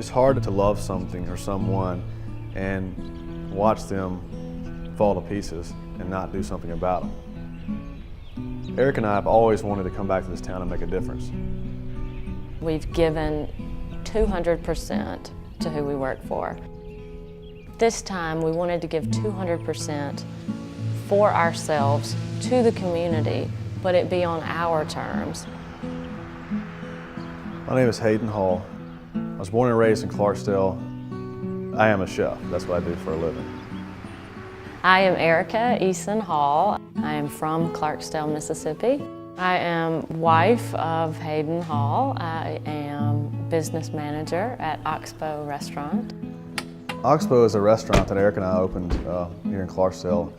It's hard to love something or someone and watch them fall to pieces and not do something about them. Eric and I have always wanted to come back to this town and make a difference. We've given 200% to who we work for. This time we wanted to give 200% for ourselves to the community, but it be on our terms. My name is Hayden Hall. I was born and raised in Clarksdale. I am a chef. That's what I do for a living. I am Erica Eason Hall. I am from Clarksdale, Mississippi. I am wife of Hayden Hall. I am business manager at Oxbow restaurant. Oxbow is a restaurant that Eric and I opened here in Clarksdale.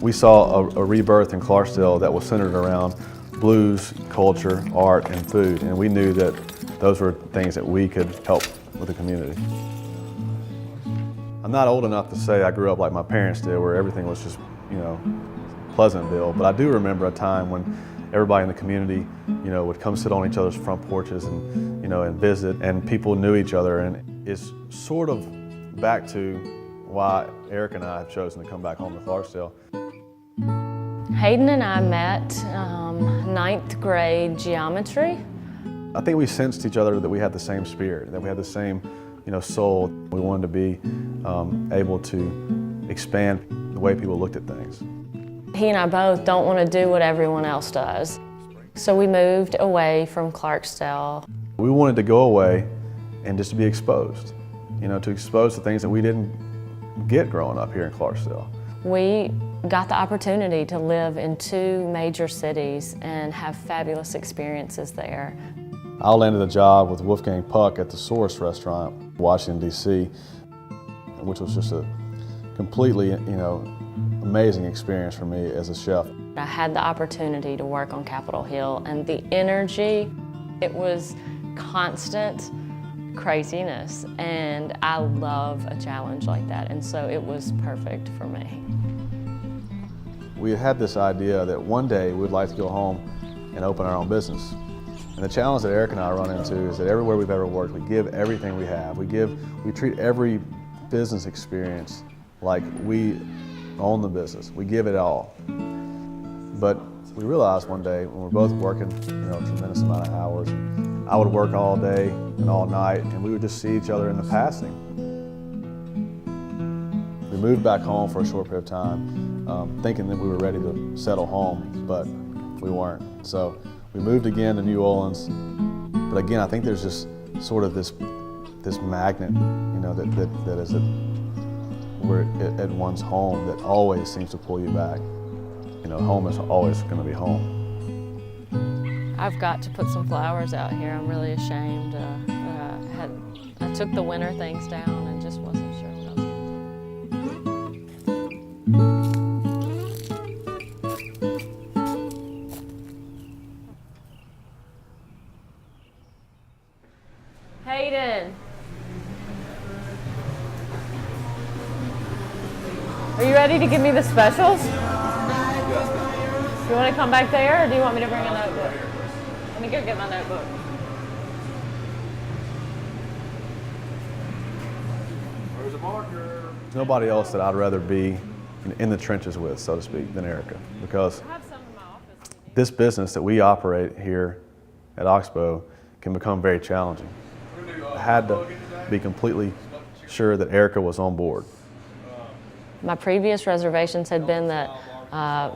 We saw a rebirth in Clarksdale that was centered around blues, culture, art, and food, and we knew that those were things that we could help with the community. I'm not old enough to say I grew up like my parents did, where everything was just, Pleasantville, but I do remember a time when everybody in the community, would come sit on each other's front porches and, and visit, and people knew each other, and it's sort of back to why Eric and I have chosen to come back home to Clarksdale. Hayden and I met 9th grade geometry. I think we sensed each other that we had the same spirit, that we had the same, soul. We wanted to be able to expand the way people looked at things. He and I both don't want to do what everyone else does. So we moved away from Clarksdale. We wanted to go away and just to be exposed, to expose the things that we didn't get growing up here in Clarksdale. We got the opportunity to live in 2 major cities and have fabulous experiences there. I landed a job with Wolfgang Puck at the Source restaurant, Washington, D.C., which was just a completely, amazing experience for me as a chef. I had the opportunity to work on Capitol Hill, and the energy, it was constant craziness, and I love a challenge like that, and so it was perfect for me. We had this idea that one day we'd like to go home and open our own business. And the challenge that Eric and I run into is that everywhere we've ever worked, we give everything we have. We treat every business experience like we own the business. We give it all. But we realized one day when we're both working, a tremendous amount of hours, I would work all day and all night, and we would just see each other in the passing. We moved back home for a short period of time, thinking that we were ready to settle home, but we weren't. So we moved again to New Orleans, but again, I think there's just sort of this magnet, that is at one's home that always seems to pull you back. Home is always going to be home. I've got to put some flowers out here. I'm really ashamed. I took the winter things down and just wasn't sure what I was going to do. Hayden. Are you ready to give me the specials? Do you want to come back there, or do you want me to bring a notebook? Let me go get my notebook. Where's the marker? There's nobody else that I'd rather be in the trenches with, so to speak, than Erica, because this business that we operate here at Oxbow can become very challenging. I had to be completely sure that Erica was on board. My previous reservations had been that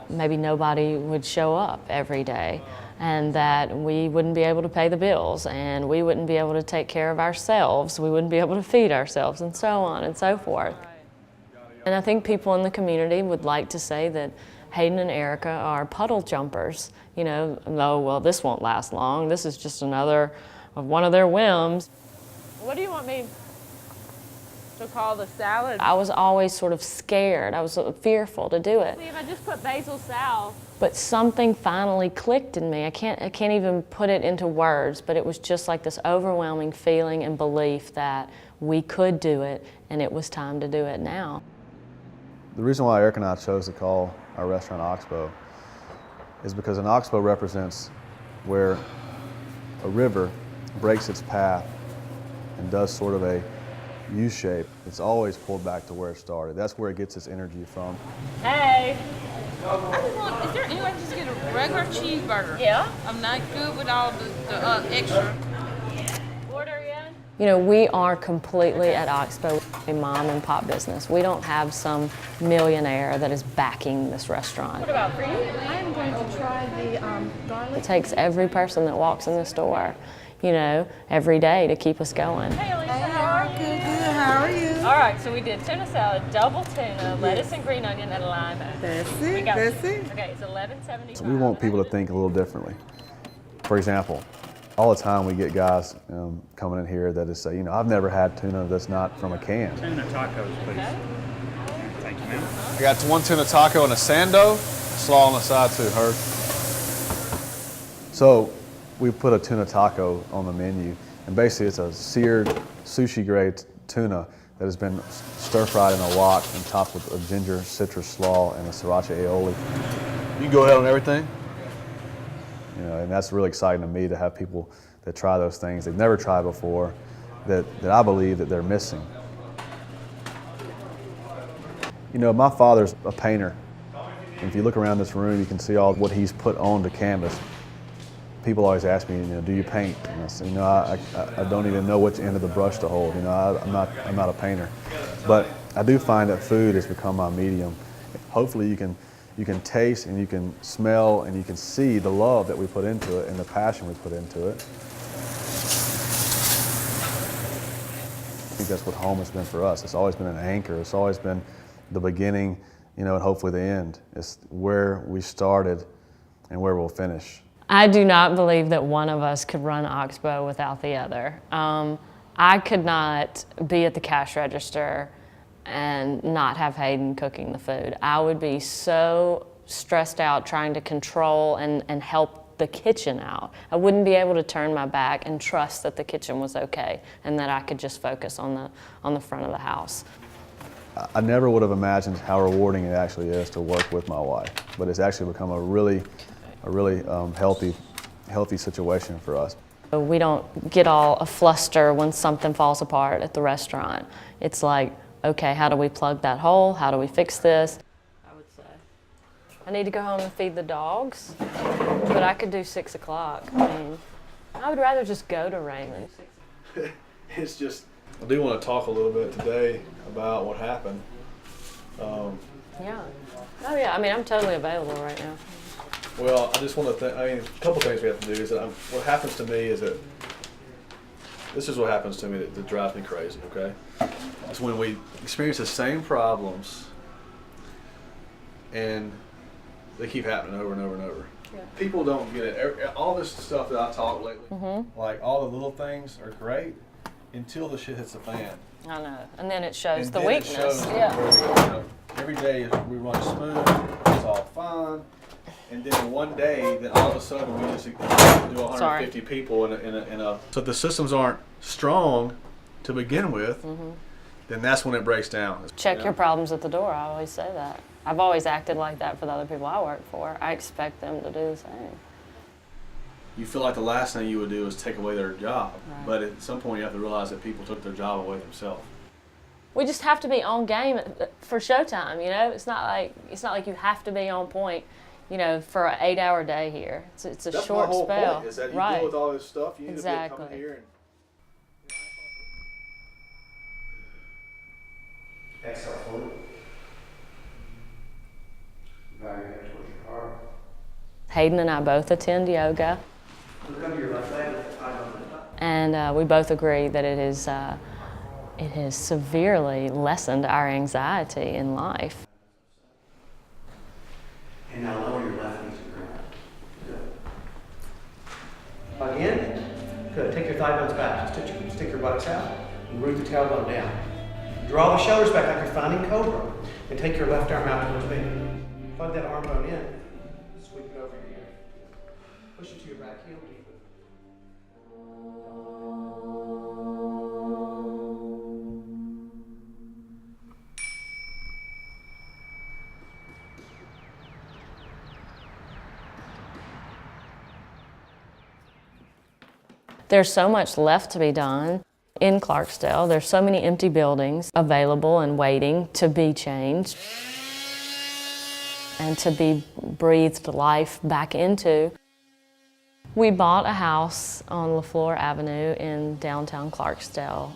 maybe nobody would show up every day, and that we wouldn't be able to pay the bills, and we wouldn't be able to take care of ourselves, we wouldn't be able to feed ourselves, and so on and so forth. And I think people in the community would like to say that Hayden and Erica are puddle jumpers. Oh, well, this won't last long. This is just another of one of their whims. What do you want me to call the salad? I was always sort of scared. I was fearful to do it. See, if I just put basil salve. But something finally clicked in me. I can't even put it into words, but it was just like this overwhelming feeling and belief that we could do it, and it was time to do it now. The reason why Eric and I chose to call our restaurant Oxbow is because an oxbow represents where a river breaks its path and does sort of a U-shape, it's always pulled back to where it started. That's where it gets its energy from. Hey. Is there any way to just get a regular cheeseburger? Yeah. I'm not good with all the extra. Order in. You know, we are completely at Oxbow a mom and pop business. We don't have some millionaire that is backing this restaurant. What about for you? I am going to try the garlic. It takes every person that walks in the store, you know, every day to keep us going. Hey, Alisa, how are you? Good. How are you? All right, so we did tuna salad, double tuna, lettuce and green onion, and a lime. That's We it. got That's it. Okay, it's $11.75. So we want people to think a little differently. For example, all the time we get guys coming in here that say, you know, I've never had tuna that's not from a can. Tuna tacos, please. Thank you, ma'am. I got one tuna taco and a sando, slaw on the side too, Herb. So we put a tuna taco on the menu, and basically it's a seared sushi grade tuna that has been stir fried in a wok and topped with a ginger citrus slaw and a sriracha aioli. You can go ahead on everything. You know, and that's really exciting to me to have people that try those things they've never tried before, that I believe that they're missing. You know, my father's a painter. And if you look around this room, you can see all what he's put onto canvas. People always ask me, you know, do you paint? And I say, you know, I don't even know which end of the brush to hold. You know, I'm not a painter. But I do find that food has become my medium. Hopefully you can taste and you can smell and you can see the love that we put into it and the passion we put into it. I think that's what home has been for us. It's always been an anchor. It's always been the beginning, you know, and hopefully the end. It's where we started and where we'll finish. I do not believe that one of us could run Oxbow without the other. I could not be at the cash register and not have Hayden cooking the food. I would be so stressed out trying to control and help the kitchen out. I wouldn't be able to turn my back and trust that the kitchen was okay and that I could just focus on the front of the house. I never would have imagined how rewarding it actually is to work with my wife, but it's actually become a really healthy situation for us. We don't get all a fluster when something falls apart at the restaurant. It's like, okay, how do we plug that hole? How do we fix this? I would say. I need to go home and feed the dogs, but I could do 6 o'clock. I mean, I would rather just go to Raymond. It's just, I do want to talk a little bit today about what happened. Yeah. Oh yeah, I mean, I'm totally available right now. Well, I just want to a couple things we have to do is that what happens to me is that this is what happens to me that drives me crazy, okay? It's when we experience the same problems and they keep happening over and over and over. Yeah. People don't get it. All this stuff that I talk lately, like all the little things are great until the shit hits the fan. I know. And then it shows And the then weakness. It shows Yeah. where you know, every day we run smooth, it's all fine. And then one day, then all of a sudden we just do 150 people in a. So if the systems aren't strong to begin with, then that's when it breaks down. Check your problems at the door. I always say that. I've always acted like that for the other people I work for. I expect them to do the same. You feel like the last thing you would do is take away their job, but at some point you have to realize that people took their job away themselves. We just have to be on game for showtime. You know, it's not like you have to be on point. You know, for an 8-hour day here, it's a That's short my whole spell. point, is that you right. deal with all this stuff. You need exactly. to come here and. Exhale forward. Bow your head towards your heart. Hayden and I both attend yoga. Look under your left leg, eyes on the left. And we both agree that it has severely lessened our anxiety in life. And now lower your left knee to the ground. Good. Again. Good. Take your thigh bones back. Just stick your buttocks out and root the tailbone down. Draw the shoulders back like you're finding cobra. And take your left arm out towards me. Plug that arm bone in. Sweep it over your ear. Push it to your back heel deeply. There's so much left to be done. in Clarksdale. There's so many empty buildings available and waiting to be changed and to be breathed life back into. We bought a house on LaFleur Avenue in downtown Clarksdale.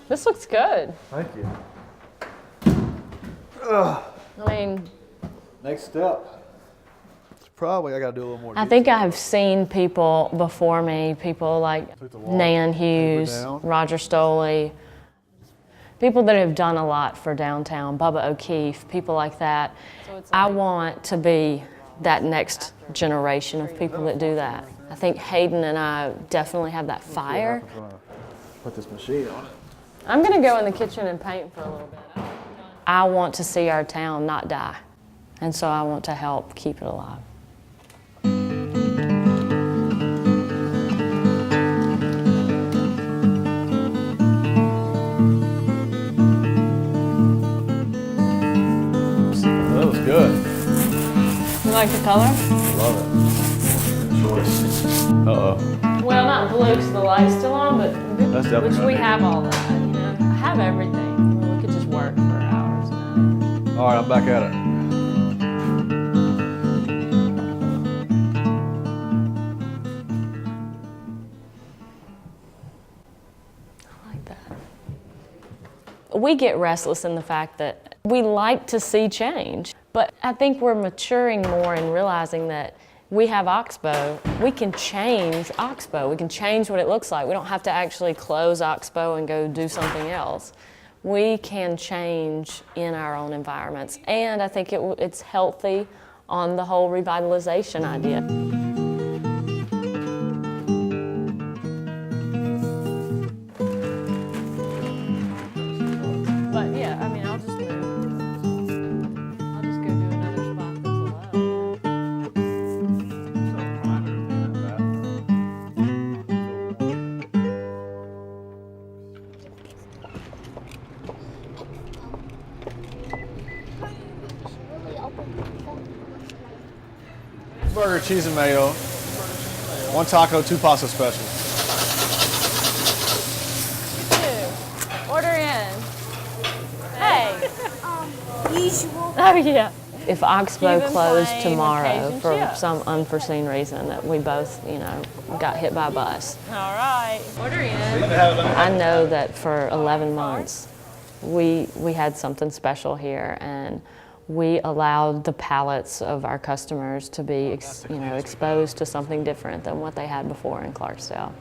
This looks good. Thank you. I mean, Next step. Probably I got to do a little more. I think I've seen people before me, people like Nan Hughes, Roger Stoley, people that have done a lot for downtown, Bubba O'Keefe, people like that. I want to be that next generation of people that do that. I think Hayden and I definitely have that fire. Put this machine on it. I'm gonna go in the kitchen and paint for a little bit. I want to see our town not die, and so I want to help keep it alive. That was good. You like the color? Love it. Good choice. Uh-oh. Well, not blue because the light's still on, but That's definitely which we good. have all that, you know. I have everything. We could just work for hours now. All right, I'm back at it. I like that. We get restless in the fact that we like to see change, but I think we're maturing more and realizing that we have Oxbow. We can change Oxbow. We can change what it looks like. We don't have to actually close Oxbow and go do something else. We can change in our own environments. And I think it's healthy on the whole revitalization idea. But yeah, I mean, I'll just move. I'll just go do another spot that's alone. Burger, cheese and mayo. 1 taco, 2 pasta specials. Order in. Hey. Usual. Oh yeah. If Oxbow Cuban closed plain tomorrow with for Cajun chips. some unforeseen reason that we both, you know, got hit by a bus, All right. Order in. I know that for 11 months we had something special here, and we allowed the palates of our customers to be exposed to something different than what they had before in Clarksdale.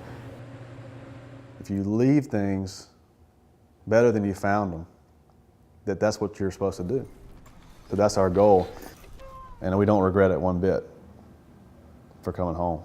If you leave things better than you found them, that's what you're supposed to do. So that's our goal, and we don't regret it one bit for coming home.